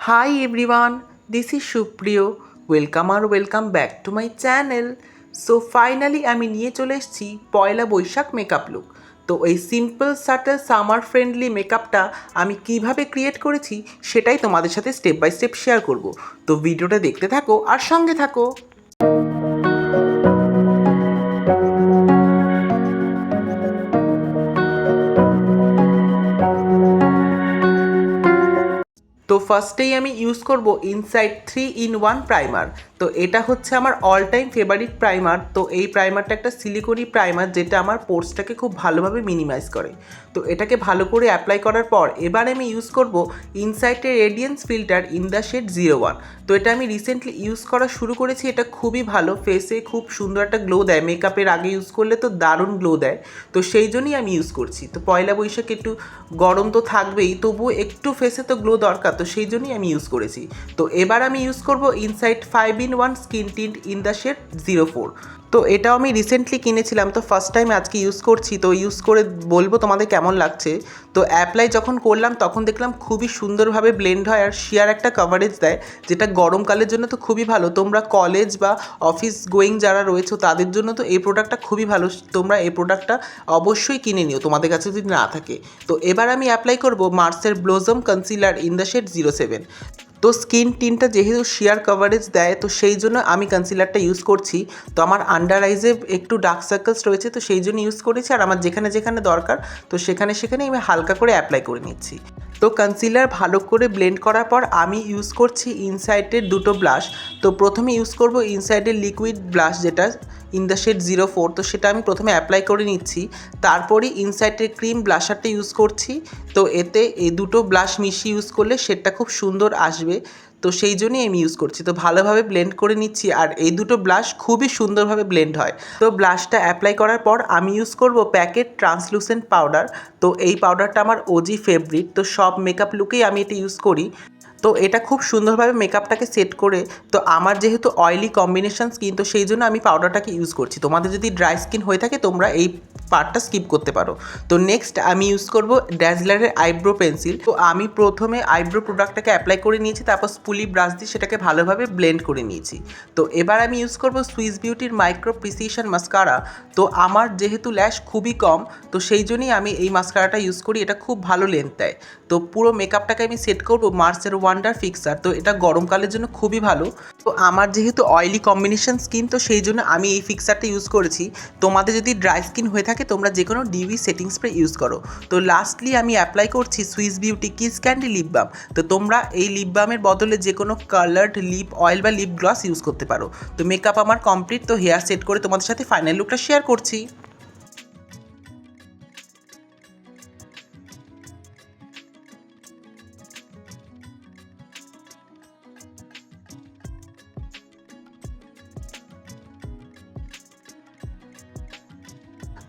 Hi everyone, this is Supriyo. Welcome back to my channel. So finally আমি নিয়ে চলে এসেছি পয়লা বৈশাখ মেকআপ লুক। তো এই সিম্পল সাটল সামার ফ্রেন্ডলি মেকআপটা আমি কিভাবে ক্রিয়েট করেছি সেটাই তোমাদের সাথে স্টেপ বাই স্টেপ শেয়ার করব। তো ভিডিওটা দেখতে থাকো আর সঙ্গে থাকো। তো ফার্স্টেই আমি ইউজ করব ইনসাইড 3-in-1 প্রাইমার। তো এটা হচ্ছে আমার অল টাইম ফেভারিট প্রাইমার। তো এই প্রাইমারটা একটা সিলিকনি প্রাইমার যেটা আমার পোর্সটাকে খুব ভালোভাবে মিনিমাইজ করে। তো এটাকে ভালো করে অ্যাপ্লাই করার পর এবার আমি ইউজ করব ইনসাইটের radiance filter in the shade 01। তো এটা আমি রিসেন্টলি ইউজ করা শুরু করেছি। এটা খুবই ভালো, ফেসে খুব সুন্দর একটা গ্লো দেয়। মেকআপের আগে ইউজ করলে তো দারুণ গ্লো দেয়। তো সেই জন্যই আমি ইউজ করছি। তো পয়লা বৈশাখে একটু গরম তো থাকবেই, তবুও একটু ফেসে তো গ্লো দরকার, তো সেই জন্যই আমি ইউজ করেছি। তো এবার আমি ইউজ করব inside 5-in-1 skin tint in the shade 04। তো এটাও আমি রিসেন্টলি কিনেছিলাম, তো ফার্স্ট টাইম আজকে ইউজ করছি। তো ইউজ করে বলবো তোমাদের কেমন লাগছে। তো অ্যাপ্লাই যখন করলাম তখন দেখলাম খুবই সুন্দরভাবে ব্লেন্ড হয় আর শিয়ার একটা কভারেজ দেয়, যেটা গরমকালের জন্য তো খুবই ভালো। তোমরা কলেজ বা অফিস গোয়িং যারা রয়েছে তাদের জন্য তো এই প্রোডাক্টটা খুবই ভালো। তোমরা এই প্রোডাক্টটা অবশ্যই কিনে নিও তোমাদের কাছে যদি না থাকে। তো এবার আমি অ্যাপ্লাই করব মার্সের blossom concealer in the shade 07। তো স্কিন টিনটা যেহেতু শিয়ার কভারেজ দেয়, তো সেই জন্য আমি কনসিলারটা ইউজ করছি। তো আমার আন্ডার আইজে একটু ডার্ক সার্কেলস রয়েছে, তো সেই জন্য ইউজ করেছি। আর আমার যেখানে যেখানে দরকার তো সেখানে আমি হালকা করে অ্যাপ্লাই করে নিচ্ছি। তো কনসিলার ভালো করে ব্লেন্ড করার পর আমি ইউজ করছি ইনসাইডের দুটো ব্লাশ। তো প্রথমে ইউজ করব ইনসাইডের লিকুইড ব্লাশ যেটা ইন দ্য শেড 04। তো সেটা আমি প্রথমে অ্যাপ্লাই করে নিচ্ছি। তারপরই ইনসাইডের ক্রিম ব্লাশারটা ইউজ করছি। তো এতে এই দুটো ব্লাশ মিশিয়ে ইউজ করলে শেডটা খুব সুন্দর আসবে। তো সেই জন্যই আমি ইউজ করছি। তো ভালোভাবে ব্লেন্ড করে নিচ্ছি, আর এই দুটো ব্লাশ খুবই সুন্দরভাবে ব্লেন্ড হয়। তো ব্লাশটা অ্যাপ্লাই করার পর আমি ইউজ করব প্যাকেট ট্রান্সলুসেন্ট পাউডার। তো এই পাউডারটা আমার ওজি ফেভারিট। তো সব মেকআপ লুকেই আমি এটা ইউজ করি। তো এটা খুব সুন্দরভাবে মেকআপটাকে সেট করে, তো আমার যেহেতু অয়েলি কম্বিনেশন স্কিন, তো সেই জন্য আমি পাউডারটাকে ইউজ করছি। তোমাদের যদি ড্রাই স্কিন হয়ে থাকে তোমরা এই পার্টটা স্কিপ করতে পারো। তো নেক্সট আমি ইউজ করব ড্যাজলারের আইব্রো পেন্সিল। তো আমি প্রথমে আইব্রো প্রোডাক্টটাকে অ্যাপ্লাই করে নিয়েছি, তারপর স্পুলি ব্রাশ দিয়ে সেটাকে ভালোভাবে ব্লেন্ড করে নিয়েছি। তো এবার আমি ইউজ করব সুইস বিউটির মাইক্রো প্রিসিশন মাস্কারা। তো আমার যেহেতু ল্যাশ খুবই কম, তো সেই জন্যই আমি এই মাস্কারাটা ইউজ করি। এটা খুব ভালো লেন্থ দেয়। তো পুরো মেকআপটাকে আমি সেট করব মার্সের ওয়ান্ডার ফিক্সার। তো এটা গরমকালের জন্য খুবই ভালো। তো আমার যেহেতু অয়েলি কম্বিনেশন স্কিন, তো সেই জন্য আমি এই ফিক্সারটা ইউজ করেছি। তোমাদের যদি ড্রাই স্কিন হয়ে থাকে তোমরা যে কোনো ডিভি সেটিং স্প্রে ইউজ করো। তো লাস্টলি আমি অ্যাপ্লাই করছি Swiss beauty kiss candy lip balm. তো তোমরা এই লিপ বামের বদলে যে কোনো কালার্ড লিপ অয়েল বা লিপ গ্লস ইউজ করতে পারো। তো মেকআপ আমার কমপ্লিট। তো হেয়ার সেট করে তোমাদের সাথে ফাইনাল লুকটা শেয়ার করছি।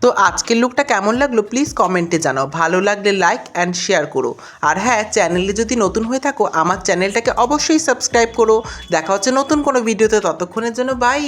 তো আজকের লুকটা কেমন লাগলো প্লিজ কমেন্টে জানাও। ভালো লাগলে লাইক অ্যান্ড শেয়ার করো। আর হ্যাঁ, চ্যানেলে যদি নতুন হয়ে থাকো আমার চ্যানেলটাকে অবশ্যই সাবস্ক্রাইব করো। দেখা হচ্ছে নতুন কোনো ভিডিওতে, ততক্ষণের জন্য বাই।